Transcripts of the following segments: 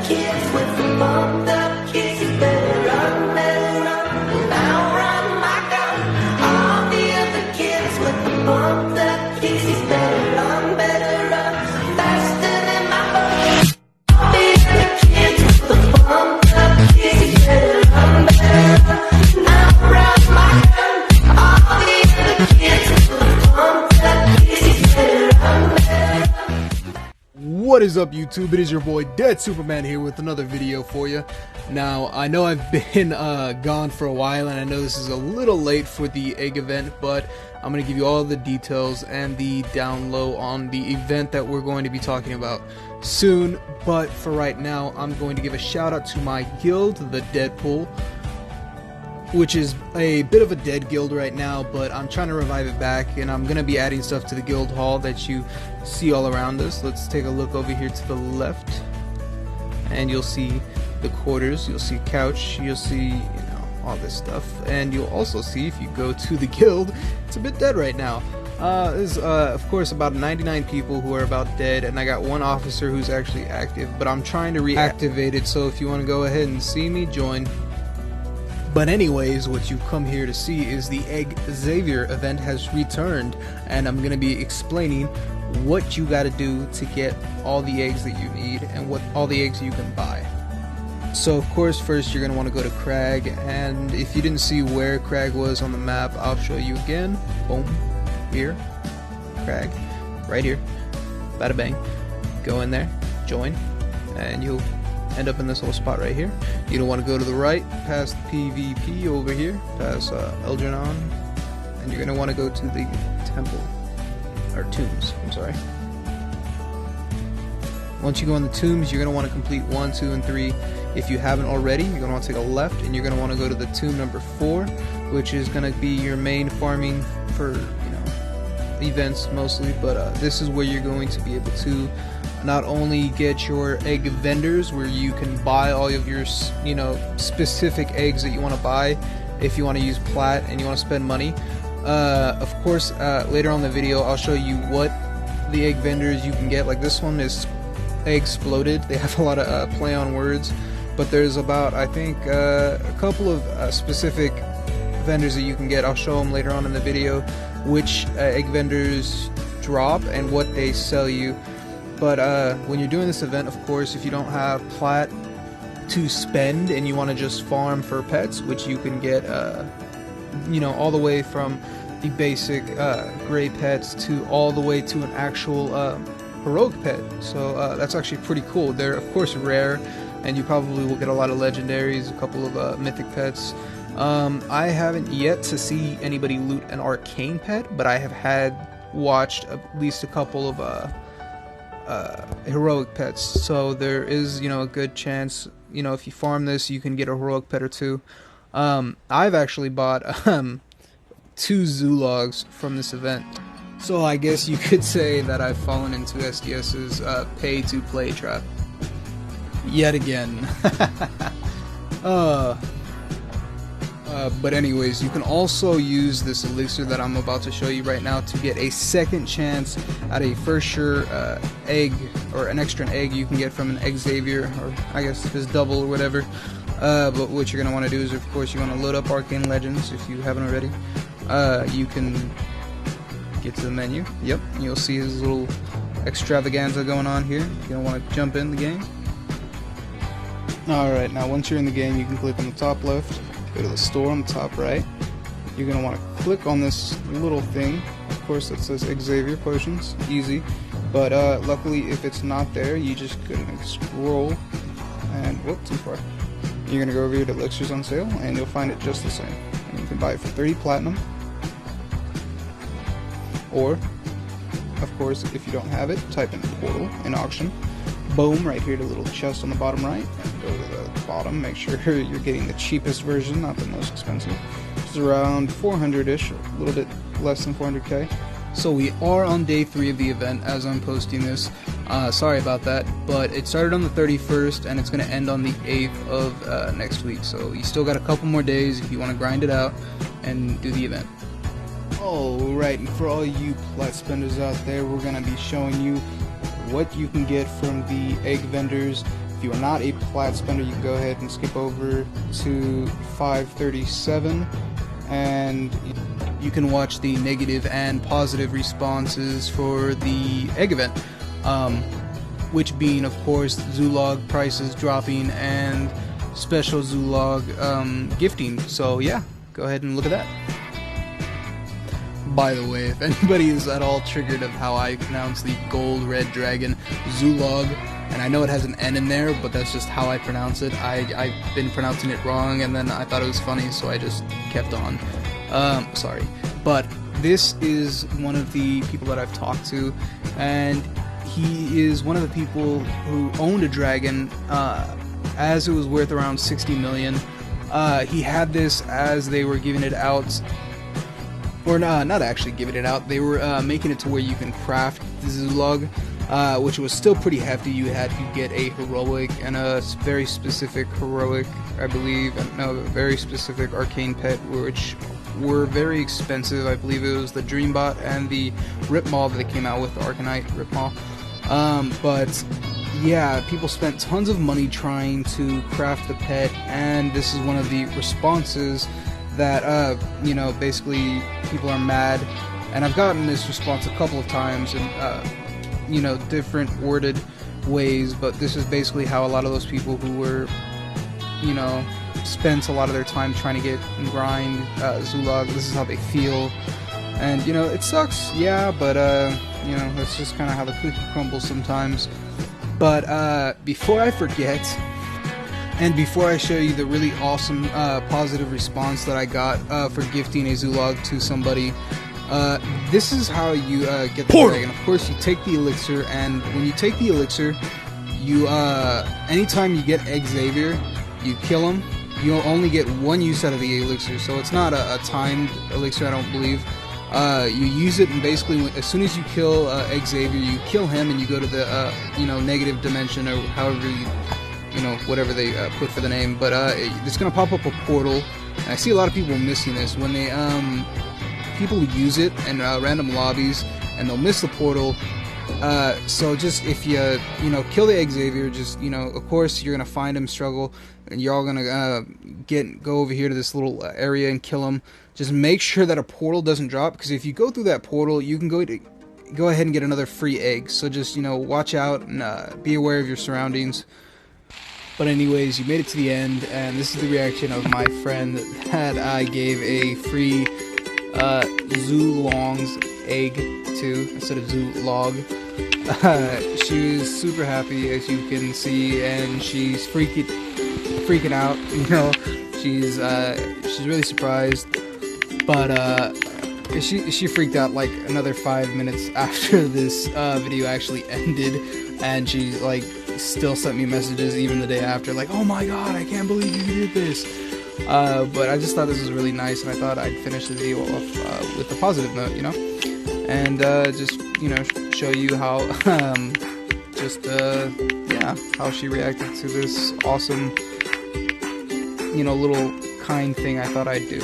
kids with the bumped up kicks. You better run, now run my gun. All the other kids with the bumped up kicks. You better run, faster than my boy. All the other kids with the bumped up kicks. You better run, now run my gun. All the other kids with the bumped up kicks. You better run, What is up, YouTube? It is your boy Dead Superman here with another video for you. Now, I know I've been gone for a while, and I know this is a little late for the egg event, but I'm going to give you all the details and the down low on the event that we're going to be talking about soon. But for right now, I'm going to give a shout out to my guild, the Deadpool, which is a bit of a dead guild right now, but I'm trying to revive it back, and I'm going to be adding stuff to the guild hall that you see all around us. Let's take a look over here to the left, and you'll see the quarters, you'll see couch, you'll see, all this stuff, and you'll also see, if you go to the guild, it's a bit dead right now. There's of course about 99 people who are about dead, and I got one officer who's actually active, but I'm trying to reactivate it, so if you want to go ahead and see me, join. But anyways, what you've come here to see is the Eggzavoir event has returned, and I'm going to be explaining what you got to do to get all the eggs that you need and what all the eggs you can buy. So of course, first you're going to want to go to Crag, and if you didn't see where Crag was on the map, I'll show you again. Boom, here, Crag, right here, bada bang. Go in there, join, and you'll end up in this little spot right here. You don't want to go to the right past PvP over here, past Eldranon, and you're going to want to go to the temple, or tombs, I'm sorry. Once you go in the tombs, you're going to want to complete 1, 2, and 3. If you haven't already, you're going to want to take a left, and you're going to want to go to the tomb number 4, which is going to be your main farming for, events mostly, but this is where you're going to be able to not only get your egg vendors, where you can buy all of your specific eggs that you want to buy if you want to use plat and you want to spend money. Of course, later on in the video I'll show you what the egg vendors you can get. Like this one is Exploded. They have a lot of play on words, but there's about, I think, a couple of specific vendors that you can get. I'll show them later on in the video which egg vendors drop and what they sell you. But when you're doing this event, of course, if you don't have plat to spend and you want to just farm for pets, which you can get, all the way from the basic gray pets to all the way to an actual heroic pet. So that's actually pretty cool. They're of course rare, and you probably will get a lot of legendaries, a couple of mythic pets. I haven't yet to see anybody loot an arcane pet, but I have watched at least a couple of heroic pets, so there is a good chance if you farm this you can get a heroic pet or two. I've actually bought 2 Zoologs from this event, so I guess you could say that I've fallen into SDS's pay to play trap yet again. But anyways, you can also use this elixir that I'm about to show you right now to get a second chance at a for sure egg, or an extra egg you can get from an Eggzavoir, or I guess his double or whatever. But what you're going to want to do is, of course, you want to load up Arcane Legends if you haven't already. You can get to the menu. Yep, you'll see his little extravaganza going on here. You're going to want to jump in the game. Alright, now once you're in the game, you can click on the top left. Go to the store on the top right. You're going to want to click on this little thing, of course, that says Eggzavoir potions. Easy. But luckily, if it's not there, you just go and scroll, and whoop, too far. You're going to go over here to elixirs on sale, and you'll find it just the same. And you can buy it for 30 platinum. Or, of course, if you don't have it, type in portal in auction. Boom, right here to the little chest on the bottom right, and go to the bottom, make sure you're getting the cheapest version, not the most expensive. It's around 400-ish, a little bit less than 400k. So we are on day 3 of the event as I'm posting this. Sorry about that, but it started on the 31st and it's going to end on the 8th of next week. So you still got a couple more days if you want to grind it out and do the event. Alright, and for all you plat spenders out there, we're going to be showing you what you can get from the egg vendors If you are not a plat spender, you can go ahead and skip over to 537, and you can watch the negative and positive responses for the egg event, which being, of course, Zoolog prices dropping and special Zoolog gifting. So yeah, go ahead and look at that. By the way, if anybody is at all triggered of how I pronounce the gold red dragon Zoolog, and I know it has an N in there, but that's just how I pronounce it. I've been pronouncing it wrong, and then I thought it was funny, so I just kept on. Sorry. But this is one of the people that I've talked to, and he is one of the people who owned a dragon as it was worth around 60 million. He had this as they were giving it out, or not actually giving it out, they were making it to where you can craft the Zoolog, which was still pretty hefty. You had to get a heroic and a very specific heroic, I believe, no, a very specific arcane pet, which were very expensive. I believe it was the Dreambot and the Ripmaw that they came out with, the Arcanite Ripmaw. But yeah, people spent tons of money trying to craft the pet, and this is one of the responses that, you know, basically people are mad. And I've gotten this response a couple of times in, you know, different worded ways, but this is basically how a lot of those people who were, you know, spent a lot of their time trying to get and grind Zoolog, this is how they feel. And, you know, it sucks, yeah, but, you know, that's just kind of how the cookie crumbles sometimes. But, before I forget, and before I show you the really awesome positive response that I got for gifting a Zoolog to somebody, this is how you get the dragon. Of course, you take the elixir, and when you take the elixir, you anytime you get Eggzavoir, you kill him. You'll only get one use out of the elixir, so it's not a timed elixir, I don't believe. You use it, and basically, as soon as you kill Eggzavoir, you kill him, and you go to the you know, negative dimension, or however you know, whatever they put for the name. But it's gonna pop up a portal, and I see a lot of people missing this when they people use it in random lobbies, and they'll miss the portal. So just if you kill the Eggzavoir, just, you know, of course you're gonna find him, struggle, and you're all gonna go over here to this little area and kill him. Just make sure that a portal doesn't drop, because if you go through that portal, you can go ahead and get another free egg. So just, you know, watch out and be aware of your surroundings. But anyways, you made it to the end, and this is the reaction of my friend that I gave a free Zoolong's egg to instead of Zoolog. She was super happy, as you can see, and she's freaking out. You know, she's really surprised, but she freaked out like another 5 minutes after this video actually ended, and she like still sent me messages even the day after, like, oh my god, I can't believe you did this. But I just thought this was really nice, and I thought I'd finish the video off with a positive note, you know, and just, you know, show you how yeah, how she reacted to this awesome, you know, little kind thing I thought I'd do.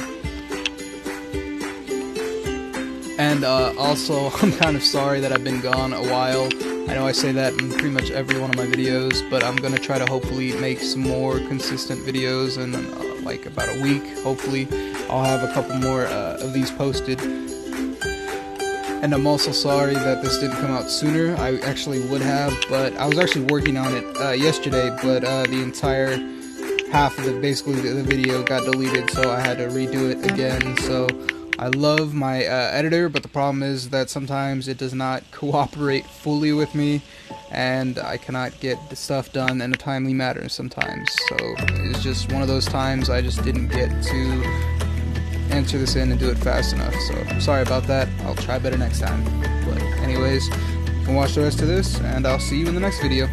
And also, I'm kind of sorry that I've been gone a while. I know I say that in pretty much every one of my videos, but I'm gonna try to hopefully make some more consistent videos, and like about a week, hopefully, I'll have a couple more of these posted. And I'm also sorry that this didn't come out sooner. I actually would have, but I was actually working on it yesterday, but the entire half of it, basically the video, got deleted, so I had to redo it again. So I love my editor, but the problem is that sometimes it does not cooperate fully with me, and I cannot get the stuff done in a timely manner sometimes. So it's just one of those times I just didn't get to enter this in and do it fast enough. So I'm sorry about that. I'll try better next time. But anyways, you can watch the rest of this, and I'll see you in the next video.